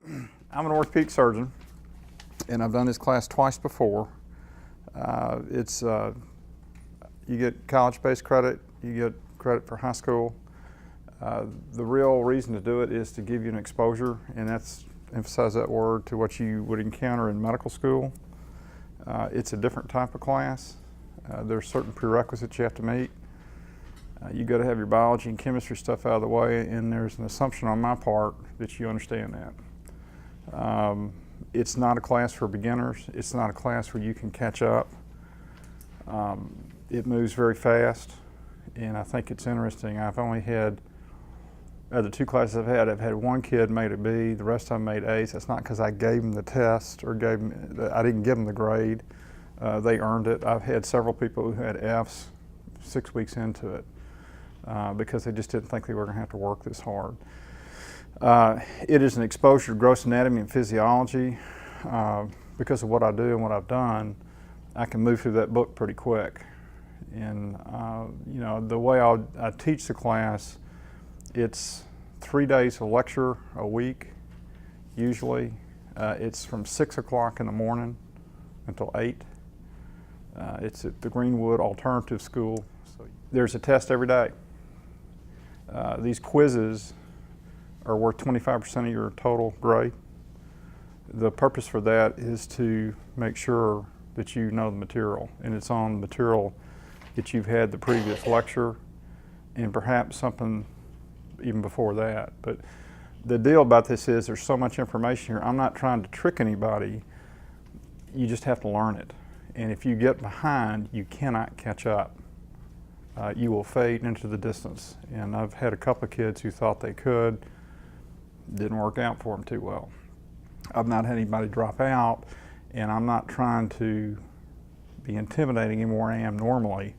I'm an orthopedic surgeon, and I've done this class twice before. You get college-based credit, you get credit for high school. The real reason to do it is to give you an exposure, and that's, emphasize that word, to what you would encounter in medical school. It's a different type of class. There's certain prerequisites you have to meet. You got to have your biology and chemistry stuff out of the way, and there's an assumption on my part that you understand that. It's not a class for beginners. It's not a class where you can catch up. It moves very fast, and I think it's interesting. I've only had, the two classes I've had one kid made a B, the rest of them made A's. That's not because I gave them the test or I didn't give them the grade. They earned it. I've had several people who had F's 6 weeks into it because they just didn't think they were going to have to work this hard. It is an exposure to gross anatomy and physiology. Because of what I do and what I've done, I can move through that book pretty quick. And you know, the way I teach the class, it's 3 days of lecture a week, usually. It's from 6 o'clock in the morning until 8. It's at the Greenwood Alternative School. So there's a test every day. These quizzes are worth 25% of your total grade. The purpose for that is to make sure that you know the material, and it's on material that you've had the previous lecture and perhaps something even before that. But the deal about this is there's so much information here. I'm not trying to trick anybody. You just have to learn it. And if you get behind, you cannot catch up. You will fade into the distance. And I've had a couple of kids who thought they could. Didn't work out for them too well. I've not had anybody drop out, and I'm not trying to be intimidating any more than I am normally,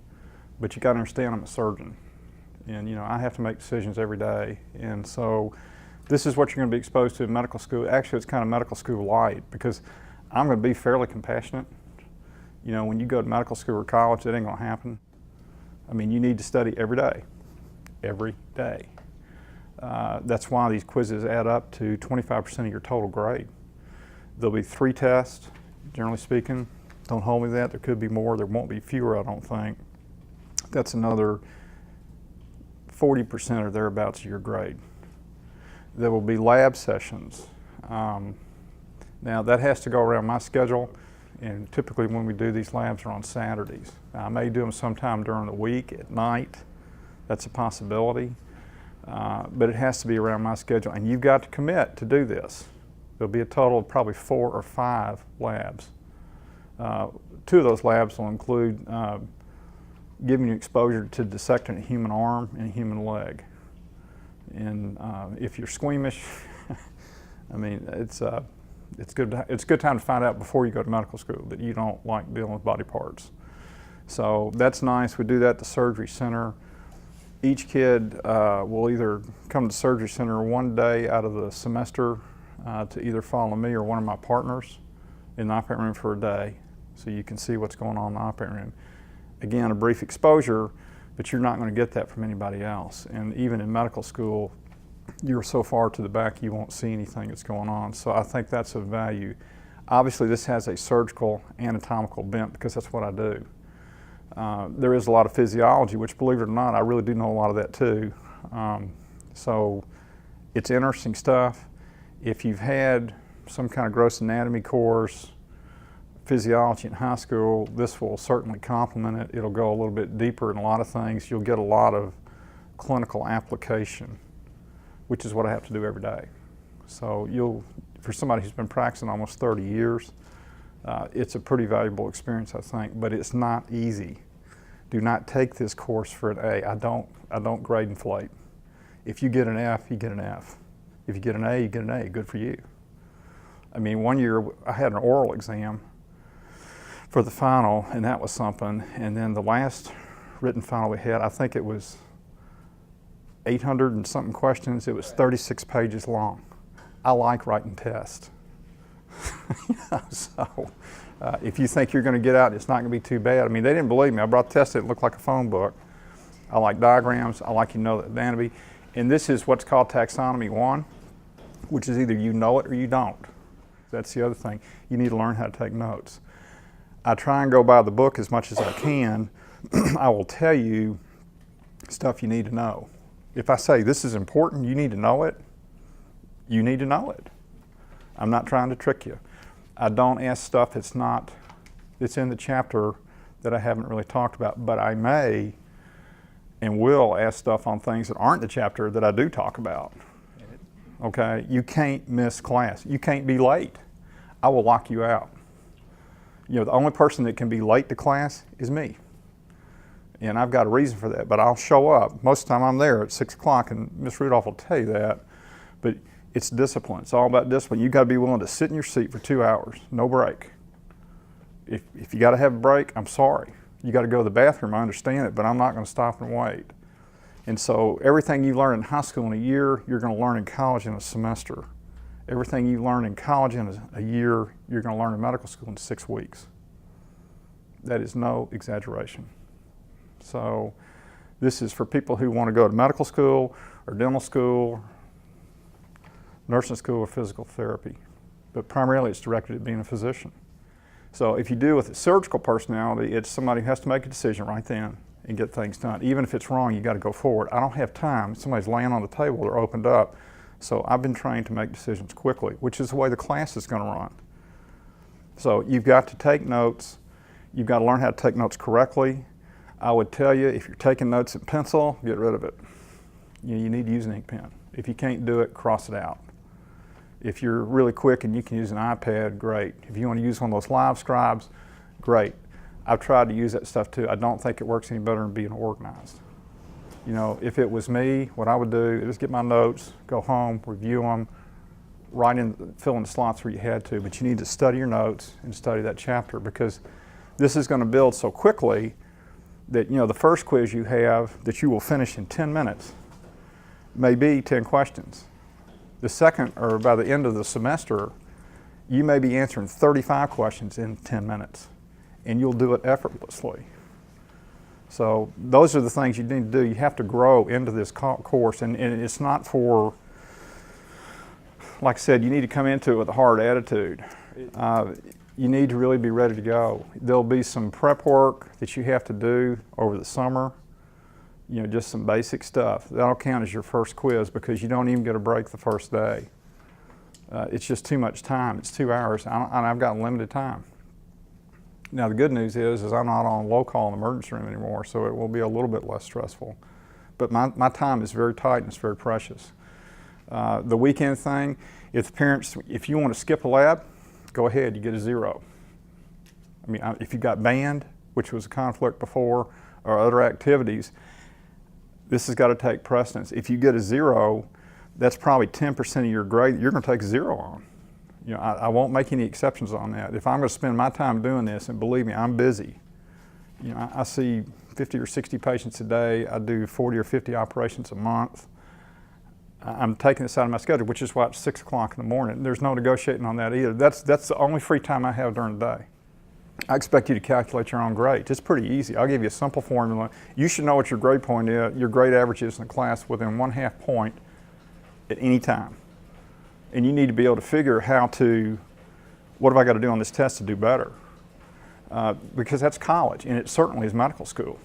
but you got to understand I'm a surgeon, and you know I have to make decisions every day, and so this is what you're going to be exposed to in medical school. Actually, it's kind of medical school light because I'm going to be fairly compassionate. You know, when you go to medical school or college, it ain't going to happen. I mean, you need to study every day, every day. That's why these quizzes add up to 25% of your total grade. There'll be 3 tests, generally speaking. Don't hold me to that. There could be more. There won't be fewer, I don't think. That's another 40% or thereabouts of your grade. There will be lab sessions. Now, that has to go around my schedule, and typically when we do these labs are on Saturdays. Now, I may do them sometime during the week at night. That's a possibility. But it has to be around my schedule, and you've got to commit to do this. There'll be a total of probably 4 or 5 labs. 2 of those labs will include giving you exposure to dissecting a human arm and a human leg. And if you're squeamish, I mean, it's a good time to find out before you go to medical school that you don't like dealing with body parts. So that's nice. We do that at the surgery center. Each kid will either come to the surgery center one day out of the semester to either follow me or one of my partners in the operating room for a day, so you can see what's going on in the operating room. Again, a brief exposure, but you're not going to get that from anybody else. And even in medical school, you're so far to the back you won't see anything that's going on. So I think that's of value. Obviously, this has a surgical anatomical bent because that's what I do. There is a lot of physiology, which, believe it or not, I really do know a lot of that too. So it's interesting stuff. If you've had some kind of gross anatomy course, physiology in high school, this will certainly complement it. It'll go a little bit deeper in a lot of things. You'll get a lot of clinical application, which is what I have to do every day. So for somebody who's been practicing almost 30 years, it's a pretty valuable experience, I think, but it's not easy. Do not take this course for an A. I don't grade inflate. If you get an F, you get an F. If you get an A, you get an A. Good for you. I mean, one year I had an oral exam for the final, and that was something. And then the last written final we had, I think it was 800 and something questions. It was 36 pages long. I like writing tests. So if you think you're going to get out, it's not going to be too bad. I mean, they didn't believe me. I brought the test. It looked like a phone book. I like diagrams. I like you to know the anatomy. And this is what's called taxonomy 1. which is either you know it or you don't. That's the other thing. You need to learn how to take notes. I try and go by the book as much as I can. I will tell you stuff you need to know. If I say this is important, you need to know it, you need to know it. I'm not trying to trick you. I don't ask stuff that's in the chapter that I haven't really talked about, but I may and will ask stuff on things that aren't in the chapter that I do talk about. Okay, you can't miss class. You can't be late. I will lock you out. You know, the only person that can be late to class is me. And I've got a reason for that, but I'll show up. Most of the time I'm there at 6 o'clock, and Ms. Rudolph will tell you that, but it's discipline. It's all about discipline. You've got to be willing to sit in your seat for 2 hours, no break. If you got to have a break, I'm sorry. You got to go to the bathroom, I understand it, but I'm not going to stop and wait. And so everything you learn in high school in a year, you're going to learn in college in a semester. Everything you learn in college in a year, you're going to learn in medical school in 6 weeks. That is no exaggeration. So this is for people who want to go to medical school or dental school, nursing school, or physical therapy. But primarily it's directed at being a physician. So if you deal with a surgical personality, it's somebody who has to make a decision right then and get things done. Even if it's wrong, you got to go forward. I don't have time. Somebody's laying on the table, they're opened up. So I've been trained to make decisions quickly, which is the way the class is going to run. So you've got to take notes. You've got to learn how to take notes correctly. I would tell you, if you're taking notes in pencil, get rid of it. You need to use an ink pen. If you can't do it, cross it out. If you're really quick and you can use an iPad, great. If you want to use one of those live scribes, great. I've tried to use that stuff too. I don't think it works any better than being organized. You know, if it was me, what I would do is get my notes, go home, review them, fill in the slots where you had to, but you need to study your notes and study that chapter, because this is going to build so quickly that, you know, the first quiz you have that you will finish in 10 minutes may be 10 questions. The second, or by the end of the semester, you may be answering 35 questions in 10 minutes, and you'll do it effortlessly. So those are the things you need to do. You have to grow into this course, and it's not for, like I said, you need to come into it with a hard attitude. You need to really be ready to go. There'll be some prep work that you have to do over the summer. You know, just some basic stuff. That'll count as your first quiz, because you don't even get a break the first day. It's just too much time. It's 2 hours, and I've got limited time. Now the good news is I'm not on low call in the emergency room anymore, so it will be a little bit less stressful. But my time is very tight and it's very precious. The weekend thing, if you want to skip a lab, go ahead, you get a 0. I mean, if you got band, which was a conflict before, or other activities, this has got to take precedence. If you get a 0, that's probably 10% of your grade you're going to take a 0 on. You know, I won't make any exceptions on that. If I'm going to spend my time doing this, and believe me, I'm busy. You know, I see 50 or 60 patients a day. I do 40 or 50 operations a month. I'm taking this out of my schedule, which is why it's 6 o'clock in the morning. There's no negotiating on that either. That's the only free time I have during the day. I expect you to calculate your own grades. It's pretty easy. I'll give you a simple formula. You should know what your grade point is, your grade average is in the class within 1/2 point at any time. And you need to be able to figure what have I got to do on this test to do better? Because that's college, and it certainly is medical school.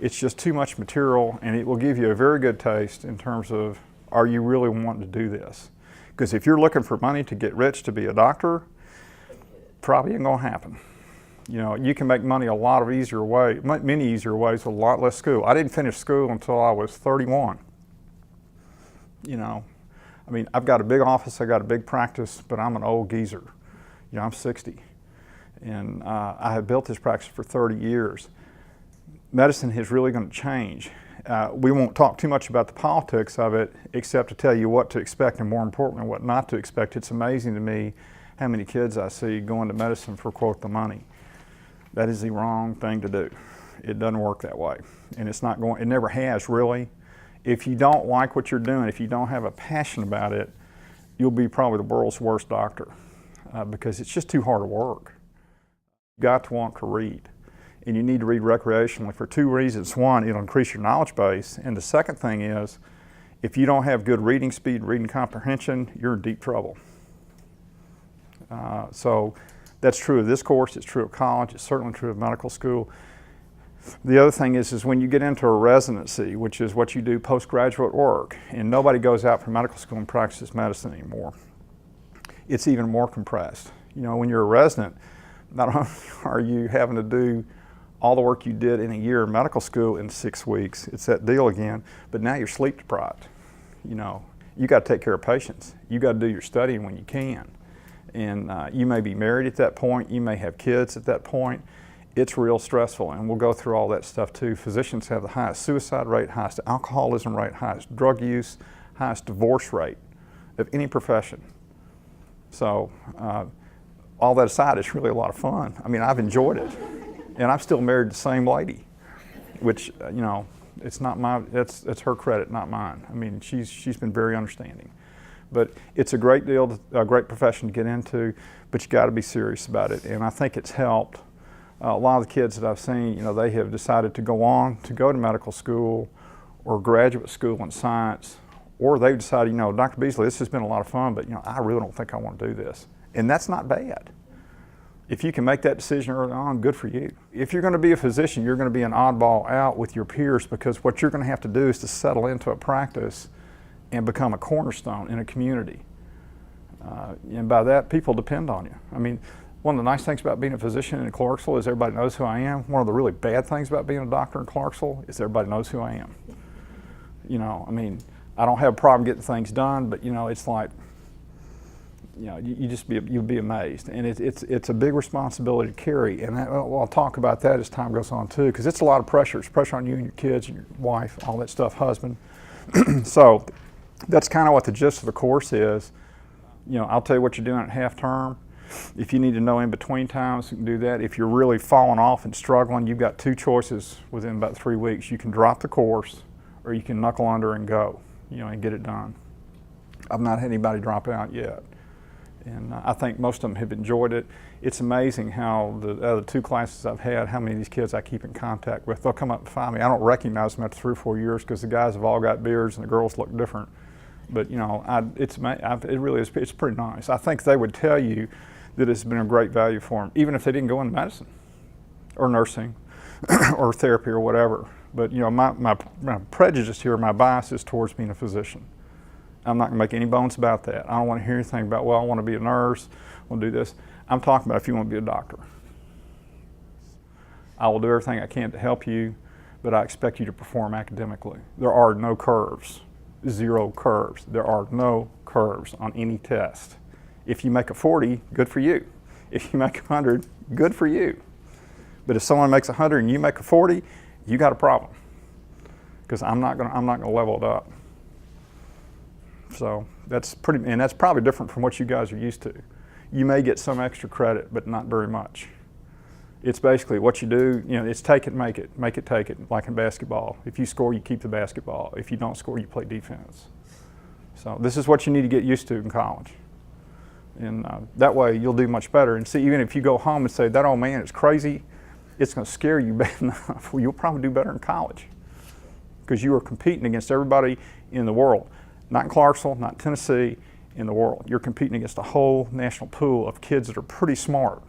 It's just too much material, and it will give you a very good taste in terms of, are you really wanting to do this? Because if you're looking for money to get rich to be a doctor, probably ain't gonna happen. You know, you can make money a lot of easier ways, many easier ways with a lot less school. I didn't finish school until I was 31. You know, I mean, I've got a big office, I got a big practice, but I'm an old geezer. You know, I'm 60. And I have built this practice for 30 years. Medicine is really going to change. We won't talk too much about the politics of it, except to tell you what to expect, and more importantly, what not to expect. It's amazing to me how many kids I see going to medicine for, quote, the money. That is the wrong thing to do. It doesn't work that way. And it's not going, it never has really. If you don't like what you're doing, if you don't have a passion about it, you'll be probably the world's worst doctor, because it's just too hard to work. You've got to want to read. And you need to read recreationally for 2 reasons. One, it'll increase your knowledge base. And the second thing is, If you don't have good reading speed, reading comprehension, you're in deep trouble. So that's true of this course, it's true of college, it's certainly true of medical school. The other thing is when you get into a residency, which is what you do postgraduate work, and nobody goes out from medical school and practices medicine anymore, it's even more compressed. You know, when you're a resident, not only are you having to do all the work you did in a year of medical school in 6 weeks, it's that deal again, but now you're sleep deprived. You know, you got to take care of patients. You got to do your studying when you can. And you may be married at that point, you may have kids at that point. It's real stressful, and we'll go through all that stuff too. Physicians have the highest suicide rate, highest alcoholism rate, highest drug use, highest divorce rate of any profession. So all that aside, it's really a lot of fun. I mean, I've enjoyed it. And I'm still married to the same lady, which, you know, it's not my, it's her credit, not mine. I mean, she's been very understanding. But it's a great deal, a great profession to get into, but you got to be serious about it. And I think it's helped. A lot of the kids that I've seen, you know, they have decided to go on to go to medical school or graduate school in science, or they've decided, you know, Dr. Beazley, this has been a lot of fun, but, you know, I really don't think I want to do this. And that's not bad. If you can make that decision early on, good for you. If you're going to be a physician, you're going to be an oddball out with your peers, because what you're going to have to do is to settle into a practice and become a cornerstone in a community. And by that, people depend on you. I mean, one of the nice things about being a physician in Clarksville is everybody knows who I am. One of the really bad things about being a doctor in Clarksville is everybody knows who I am. You know, I mean, I don't have a problem getting things done, but, you know, it's like, you know, you'll be amazed, and it's a big responsibility to carry, and I'll talk about that as time goes on too, because it's a lot of pressure. It's pressure on you and your kids and your wife, all that stuff, husband. So that's kind of what the gist of the course is. You know, I'll tell you what you're doing at half term. If you need to know in between times, you can do that. If you're really falling off and struggling, you've got 2 choices within about 3 weeks. You can drop the course, or you can knuckle under and go, you know, and get it done. I've not had anybody drop out yet. And I think most of them have enjoyed it. It's amazing how the other 2 classes I've had, how many of these kids I keep in contact with. They'll come up and find me. I don't recognize them after 3 or 4 years because the guys have all got beards and the girls look different. But, you know, it really is, it's pretty nice. I think they would tell you that it's been a great value for them, even if they didn't go into medicine or nursing or therapy or whatever. But, you know, my prejudice here, my bias is towards being a physician. I'm not going to make any bones about that. I don't want to hear anything about, well, I want to be a nurse, I want to do this. I'm talking about if you want to be a doctor. I will do everything I can to help you, but I expect you to perform academically. There are no curves, 0 curves. There are no curves on any test. If you make a 40, good for you. If you make 100, good for you. But if someone makes 100 and you make a 40, you got a problem, because I'm not going to level it up. So that's probably different from what you guys are used to. You may get some extra credit, but not very much. It's basically what you do, you know, it's take it, make it, take it, like in basketball. If you score, you keep the basketball. If you don't score, you play defense. So this is what you need to get used to in college. And that way you'll do much better. And see, even if you go home and say, that old man is crazy, it's going to scare you bad enough. Well, you'll probably do better in college, because you are competing against everybody in the world. Not in Clarksville, not in Tennessee, in the world. You're competing against a whole national pool of kids that are pretty smart.